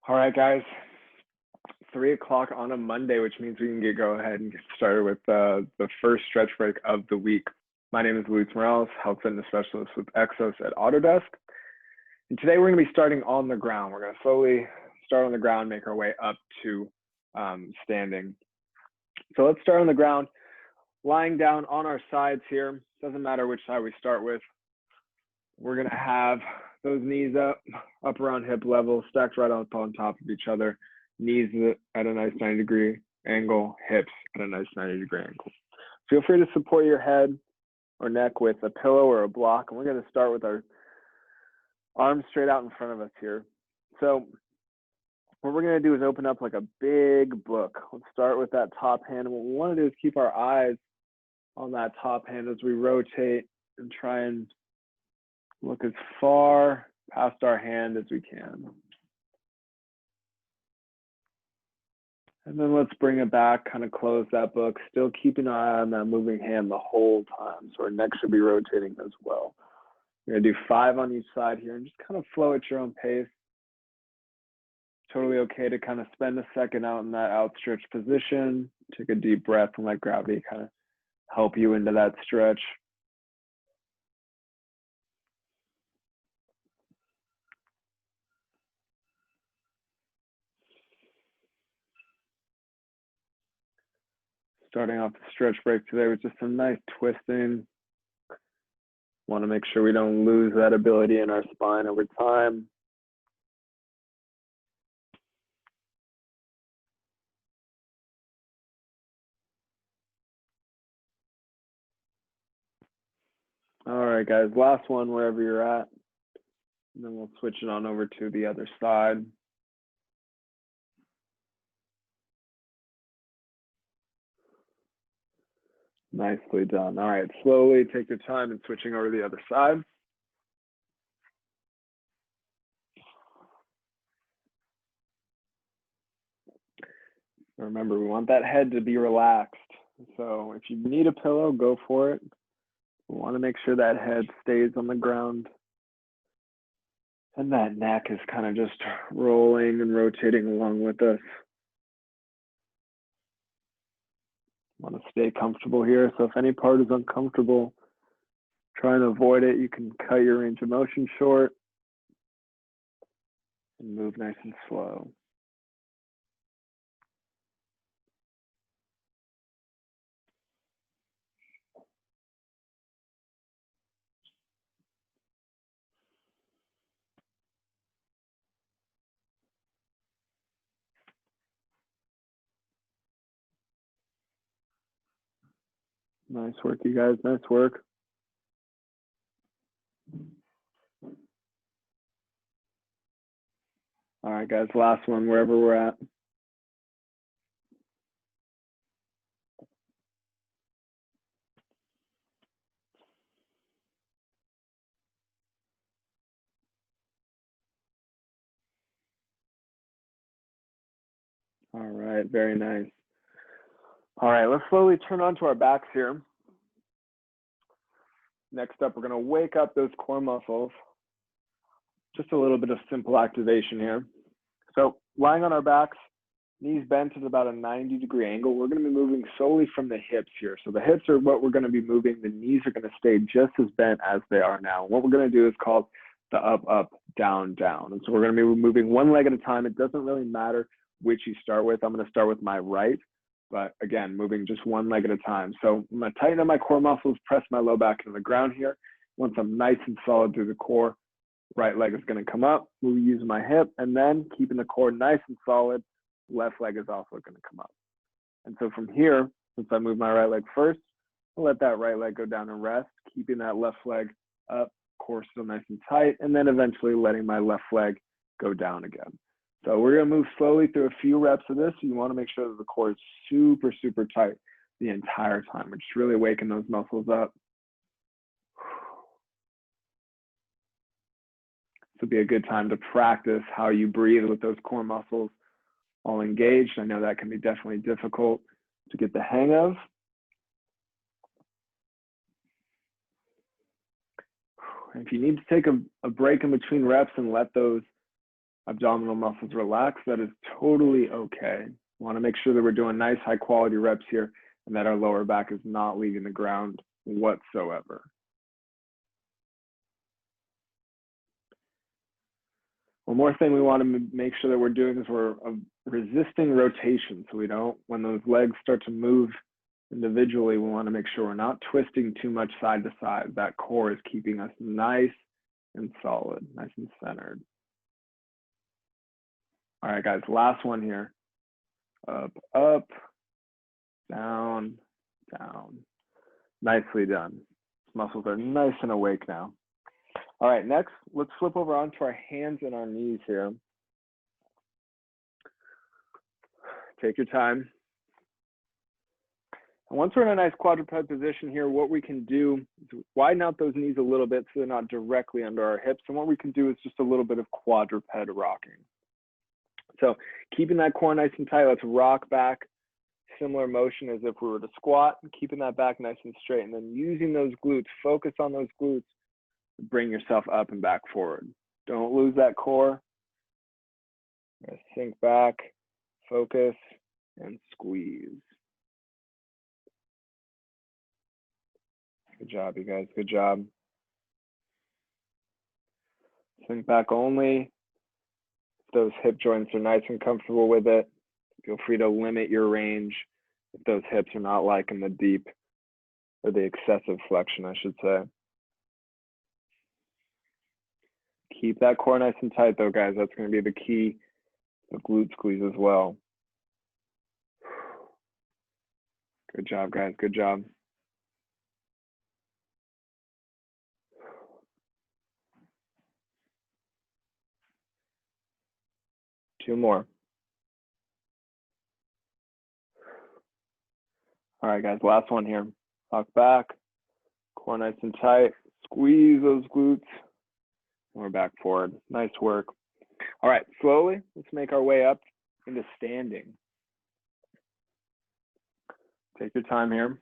All right, guys. 3 o'clock on a Monday, which means we can go ahead and get started with the first stretch break of the week. My name is Luis Morales, health fitness specialist with Exos at Autodesk. And today we're going to be starting on the ground. We're going to slowly start on the ground, make our way up to standing. So let's start on the ground, lying down on our sides here. Doesn't matter which side we start with. We're going to have those knees up around hip level, stacked right up on top of each other. Knees at a nice 90-degree angle, hips at a nice 90-degree angle. Feel free to support your head or neck with a pillow or a block. And we're going to start with our arms straight out in front of us here. So what we're going to do is open up like a big book. Let's start with that top hand. What we want to do is keep our eyes on that top hand as we rotate and try and look as far past our hand as we can. And then let's bring it back, kind of close that book, still keeping an eye on that moving hand the whole time. So our neck should be rotating as well. We're gonna do 5 on each side here and just kind of flow at your own pace. Totally okay to kind of spend a second out in that outstretched position. Take a deep breath and let gravity kind of help you into that stretch. Starting off the stretch break today with just some nice twisting. Want to make sure we don't lose that ability in our spine over time. All right, guys, last one wherever you're at. And then we'll switch it on over to the other side. Nicely done. All right, slowly take your time and switching over to the other side. Remember, we want that head to be relaxed. So if you need a pillow, go for it. We want to make sure that head stays on the ground. And that neck is kind of just rolling and rotating along with us. Want to stay comfortable here. So if any part is uncomfortable, try and avoid it. You can cut your range of motion short and move nice and slow. Nice work, you guys. Nice work. All right, guys, last one, wherever we're at. All right, very nice. All right, let's slowly turn onto our backs here. Next up, we're gonna wake up those core muscles. Just a little bit of simple activation here. So lying on our backs, knees bent at about a 90-degree angle. We're gonna be moving solely from the hips here. So the hips are what we're gonna be moving. The knees are gonna stay just as bent as they are now. What we're gonna do is called the up, up, down, down. And so we're gonna be moving one leg at a time. It doesn't really matter which you start with. I'm gonna start with my right, but again, moving just one leg at a time. So I'm gonna tighten up my core muscles, press my low back into the ground here. Once I'm nice and solid through the core, right leg is gonna come up, move using my hip, and then keeping the core nice and solid, left leg is also gonna come up. And so from here, since I move my right leg first, I'll let that right leg go down and rest, keeping that left leg up, core still nice and tight, and then eventually letting my left leg go down again. So we're gonna move slowly through a few reps of this. You wanna make sure that the core is super, super tight the entire time. We're just really waking those muscles up. This would be a good time to practice how you breathe with those core muscles all engaged. I know that can be definitely difficult to get the hang of. If you need to take a break in between reps and let those abdominal muscles relaxed, that is totally okay. We want to make sure that we're doing nice, high quality reps here and that our lower back is not leaving the ground whatsoever. One more thing we want to make sure that we're doing is we're resisting rotation. So we don't, when those legs start to move individually, we want to make sure we're not twisting too much side to side. That core is keeping us nice and solid, nice and centered. All right, guys, last one here. Up, up, down, down. Nicely done. Muscles are nice and awake now. All right, next, let's flip over onto our hands and our knees here. Take your time. And once we're in a nice quadruped position here, what we can do is widen out those knees a little bit so they're not directly under our hips. And what we can do is just a little bit of quadruped rocking. So keeping that core nice and tight, let's rock back. Similar motion as if we were to squat, keeping that back nice and straight, and then using those glutes, focus on those glutes to bring yourself up and back forward. Don't lose that core. Sink back, focus, and squeeze. Good job, you guys, good job. Sink back only. If those hip joints are nice and comfortable with it, feel free to limit your range if those hips are not liking the deep or the excessive flexion, I should say. Keep that core nice and tight though, guys. That's going to be the key, the glute squeeze as well. Good job, guys, good job. Two more. All right, guys, last one here. Rock back, core nice and tight. Squeeze those glutes. And we're back forward. Nice work. All right, slowly, let's make our way up into standing. Take your time here.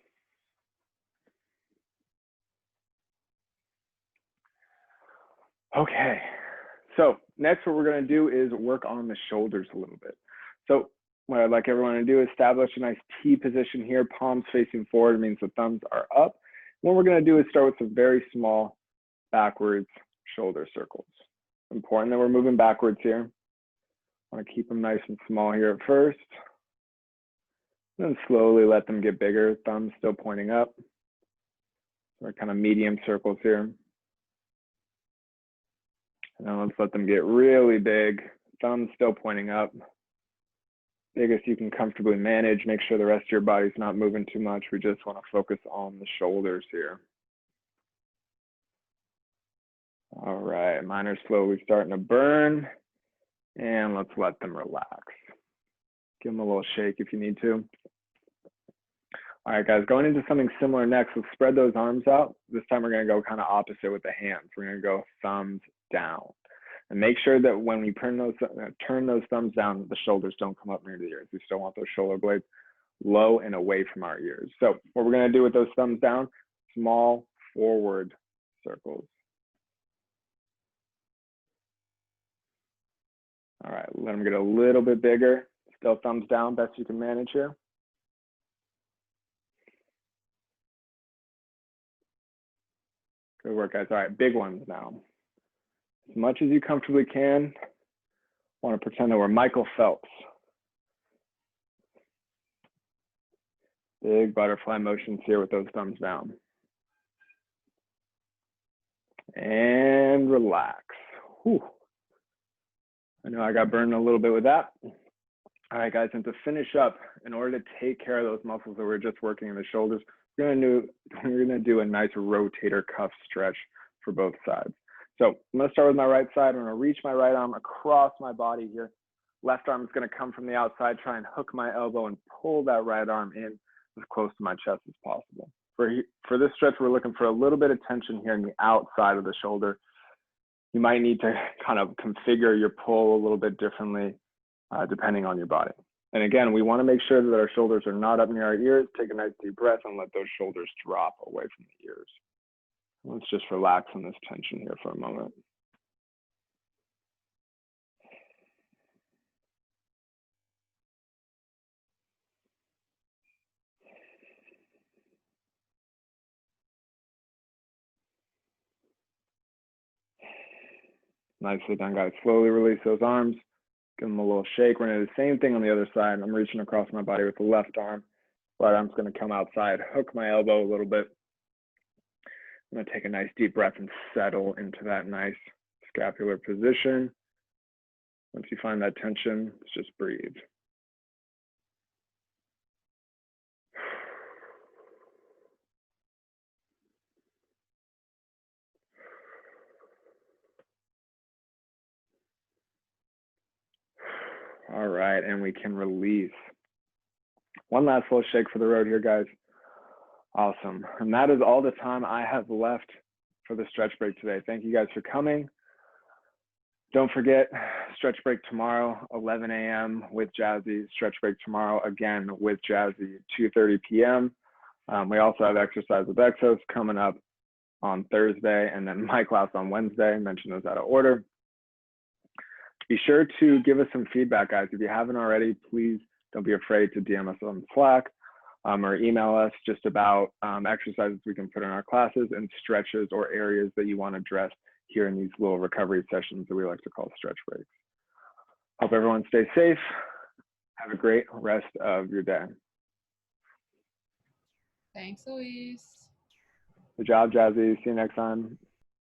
Okay, so next what we're going to do is work on the shoulders a little bit. So what I'd like everyone to do is establish a nice T position here, palms facing forward, means the thumbs are up. What we're going to do is start with some very small backwards shoulder circles. Important that we're moving backwards here. I want to keep them nice and small here at first. Then slowly let them get bigger, thumbs still pointing up. So we're kind of medium circles here. And then let's let them get really big, thumbs still pointing up. Biggest you can comfortably manage. Make sure the rest of your body's not moving too much. We just want to focus on the shoulders here. All right, mine are slowly starting to burn. And let's let them relax. Give them a little shake if you need to. All right, guys, going into something similar next. Let's spread those arms out. This time we're going to go kind of opposite with the hands. We're going to go thumbs down. And make sure that when we turn those thumbs down, the shoulders don't come up near the ears. We still want those shoulder blades low and away from our ears. So what we're going to do with those thumbs down, small forward circles. All right, let them get a little bit bigger. Still thumbs down, best you can manage here. Good work, guys. All right, big ones now. As much as you comfortably can, I want to pretend that we're Michael Phelps. Big butterfly motions here with those thumbs down. And relax. Whew. I know I got burned a little bit with that. All right, guys, and to finish up, in order to take care of those muscles that we're just working in the shoulders, we're gonna do a nice rotator cuff stretch for both sides. So I'm gonna start with my right side. I'm gonna reach my right arm across my body here. Left arm is gonna come from the outside, try and hook my elbow and pull that right arm in as close to my chest as possible. For this stretch, we're looking for a little bit of tension here in the outside of the shoulder. You might need to kind of configure your pull a little bit differently depending on your body. And again, we want to make sure that our shoulders are not up near our ears. Take a nice deep breath and let those shoulders drop away from the ears. Let's just relax on this tension here for a moment. Nicely done, guys. Slowly release those arms. Give them a little shake. We're gonna do the same thing on the other side. I'm reaching across my body with the left arm. Right arm's gonna come outside, hook my elbow a little bit. I'm gonna take a nice deep breath and settle into that nice scapular position. Once you find that tension, just breathe. All right, and we can release. One last little shake for the road here, guys. Awesome. And that is all the time I have left for the stretch break today. Thank you guys for coming. Don't forget, stretch break tomorrow, 11 a.m. with Jazzy. Stretch break tomorrow again with Jazzy, 2:30 p.m. We also have exercise with Exos coming up on Thursday, and then my class on Wednesday. Mention those out of order. Be sure to give us some feedback, guys. If you haven't already, please don't be afraid to DM us on Slack or email us just about exercises we can put in our classes and stretches or areas that you want addressed here in these little recovery sessions that we like to call stretch breaks. Hope everyone stays safe. Have a great rest of your day. Thanks, Luis. Good job, Jazzy. See you next time.